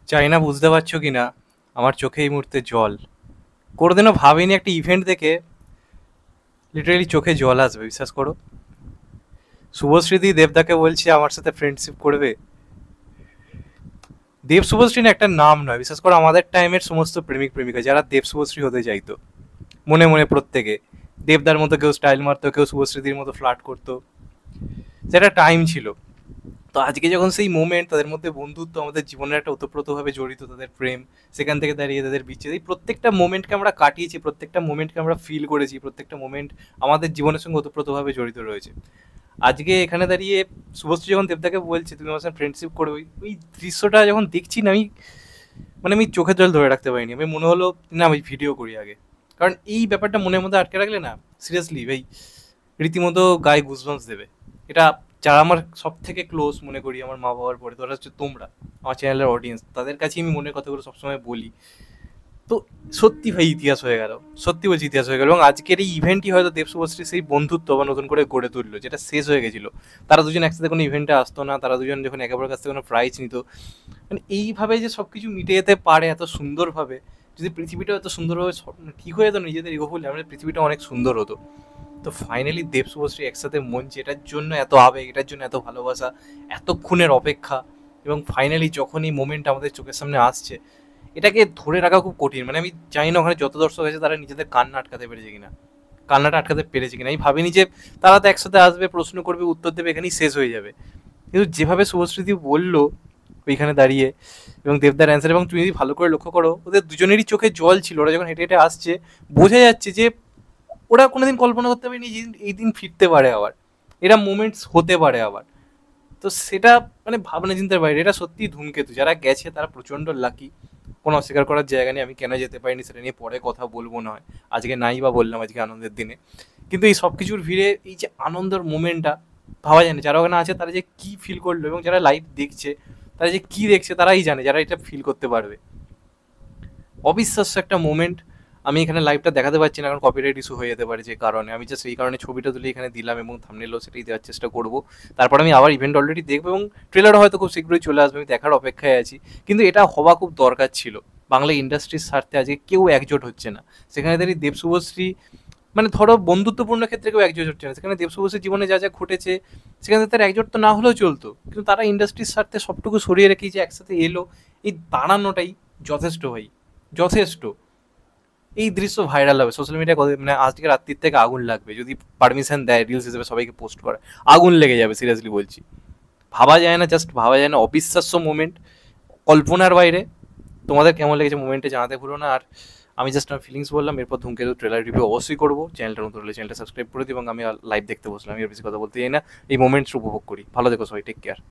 জানি না বুঝতে পারছো কি না, আমার চোখে এই মুহূর্তে জল। কোনোদিনও ভাবিনি একটা ইভেন্ট দেখে লিটারেলি চোখে জল আসবে, বিশ্বাস করো। শুভশ্রীদি দেবদাকে বলছি আমার সাথে ফ্রেন্ডশিপ করবে। দেব শুভশ্রী না একটা নাম নয়, বিশ্বাস করো, আমাদের টাইমের সমস্ত প্রেমিক প্রেমিকা যারা দেব শুভশ্রী হতে চাইতো, মনে মনে প্রত্যেকে দেবদার মতো কেউ স্টাইল মারতো, কেউ শুভশ্রীদির মতো ফ্লার্ট করতো, সেটা টাইম ছিল। তো আজকে যখন সেই মোমেন্ট, তাদের মধ্যে বন্ধুত্ব, আমাদের জীবনের একটা ওতপ্রোতভাবে জড়িত, তাদের প্রেম, সেখান থেকে দাঁড়িয়ে তাদের বিচ্ছেদ, এই প্রত্যেকটা মোমেন্টকে আমরা কাটিয়েছি, প্রত্যেকটা মোমেন্টকে আমরা ফিল করেছি, প্রত্যেকটা মোমেন্ট আমাদের জীবনের সঙ্গে ওতপ্রোতভাবে জড়িত রয়েছে। আজকে এখানে দাঁড়িয়ে শুভশ্রী যখন দেবদাকে বলছে তুমি আমার সাথে ফ্রেন্ডশিপ করবে, ওই দৃশ্যটা যখন দেখছি না আমি, মানে আমি চোখের জল ধরে রাখতে পারিনি। আমি মনে হলো না আমি ভিডিও করি আগে, কারণ এই ব্যাপারটা মনের মধ্যে আটকে রাখলে না, সিরিয়াসলি ভাই, রীতিমতো গায়ে গুজবাম্পস দেবে। এটা যারা আমার সব থেকে ক্লোজ মনে করি, আমার মা বাবার পরে, তোরা হচ্ছে তোমরা, আমার চ্যানেলের অডিয়েন্স, তাদের কাছেই আমি মনের কথাগুলো সবসময় বলি। তো সত্যি ভাই ইতিহাস হয়ে গেল, সত্যি বলছি ইতিহাস হয়ে গেল। এবং আজকের এই ইভেন্টই হয়তো দেব শুভশ্রী সেই বন্ধুত্ব আবার নতুন করে গড়ে তুললো, যেটা শেষ হয়ে গেছিল। তারা দুজন একসাথে কোনো ইভেন্টে আসতো না, তারা দুজন যখন একে অপরের কাছ থেকে কোনো প্রাইজ নিত, মানে এইভাবে যে সব কিছু মিটে যেতে পারে এত সুন্দরভাবে, যদি পৃথিবীটা এত সুন্দরভাবে ঠিক হয়ে যেত নিজেদের ইগো ফুলে, আমাদের পৃথিবীটা অনেক সুন্দর হতো। তো ফাইনালি দেব শুভশ্রী একসাথে মঞ্চে, এটার জন্য এত আবেগ, এটার জন্য এত ভালোবাসা, এতক্ষণের অপেক্ষা, এবং ফাইনালি যখন এই মোমেন্ট আমাদের চোখের সামনে আসছে, এটাকে ধরে রাখা খুব কঠিন। মানে আমি জানি না ওখানে যত দর্শক আছে তারা নিজেদের কান্না আটকাতে পেরেছে কিনা, কান্নাটা আটকাতে পেরেছে কিনা। আমি ভাবিনি যে তারা তো একসাথে আসবে, প্রশ্ন করবে, উত্তর দেবে, এখানেই শেষ হয়ে যাবে। কিন্তু যেভাবে শুভশ্রীদি বললো ওইখানে দাঁড়িয়ে, এবং দেবদার অ্যান্সার, এবং তুমি যদি ভালো করে লক্ষ্য করো ওদের দুজনেরই চোখে জল ছিল, ওরা যখন হেঁটে হেঁটে আসছে, বোঝা যাচ্ছে যে ওরা কোনোদিন কল্পনা করতে পারেনি যে এই দিন ফিরতে পারে আবার, এরা মোমেন্টস হতে পারে আবার। তো সেটা মানে ভাবনা চিন্তার বাইরে, এটা সত্যি ধূমকেতু। যারা গেছে তারা প্রচণ্ড লাকি, কোনো অস্বীকার করার জায়গা নেই। আমি কেন যেতে পারিনি সেটা নিয়ে পরে কথা বলবো, নয় আজকে নাই বা বললাম আজকে আনন্দের দিনে। কিন্তু এই সব কিছুর ভিড়ে এই যে আনন্দের মোমেন্টটা ভাবা যায় না। যারা ওখানে আছে তারা যে কি ফিল করলো, এবং যারা লাইভ দেখছে তারা যে কি দেখছে তারাই জানে, যারা এটা ফিল করতে পারবে। অবিশ্বাস্য একটা মোমেন্ট। আমি এখানে লাইভটা দেখাতে পারছি না কারণ কপিরাইট ইস্যু হয়ে যেতে পারে, যে কারণে আমি জাস্ট এই কারণে ছবিটা তুলে এখানে দিলাম, এবং থাম্বনেলও সেটাই দেওয়ার চেষ্টা করব। তারপর আমি আবার ইভেন্ট অলরেডি দেখবো, এবং ট্রেলারও হয়তো খুব শীঘ্রই চলে আসবে, আমি দেখার অপেক্ষায় আছি। কিন্তু এটা হওয়া খুব দরকার ছিল। বাংলা ইন্ডাস্ট্রির স্বার্থে আজকে কেউ একজোট হচ্ছে না। সেখানে দাঁড়িয়ে দেব শুভশ্রী, মানে ধরো বন্ধুত্বপূর্ণ ক্ষেত্রে কেউ একজোট হচ্ছে না, সেখানে দেব শুভশ্রীর জীবনে যা যা ঘটেছে সেখানে তার একজোট তো না হলেও চলতো, কিন্তু তারা ইন্ডাস্ট্রির স্বার্থে সবটুকু সরিয়ে রেখে যে একসাথে এলো, এই দাঁড়ানোটাই যথেষ্ট ভাই, যথেষ্ট। এই দৃশ্য ভাইরাল হবে সোশ্যাল মিডিয়া, মানে আজকে রাত্রির থেকে আগুন লাগবে যদি পারমিশন দেয় রিলস হিসেবে সবাইকে পোস্ট করে। আগুন লেগে যাবে, সিরিয়াসলি বলছি। ভাবা যায় না, জাস্ট ভাবা যায় না, অবিশ্বাস্য মোমেন্ট, কল্পনার বাইরে। তোমাদের কেমন লেগেছে মোমেন্টে জানাতে ভুলো না। আর আমি জাস্ট আমার ফিলিংস বললাম, এরপর ধূমকেতু ট্রেলার রিভিউ অবশ্যই করবো। চ্যানেলটা নতুন হলে চ্যানেলটা সাবস্ক্রাইব করে দিই, এবং আমি লাইভ দেখতে বসলাম, আমি আর বেশি কথা বলতে চাই না, এই মোমেন্টস উপভোগ করি। ভালো দেখো সবাই, টেক কেয়ার।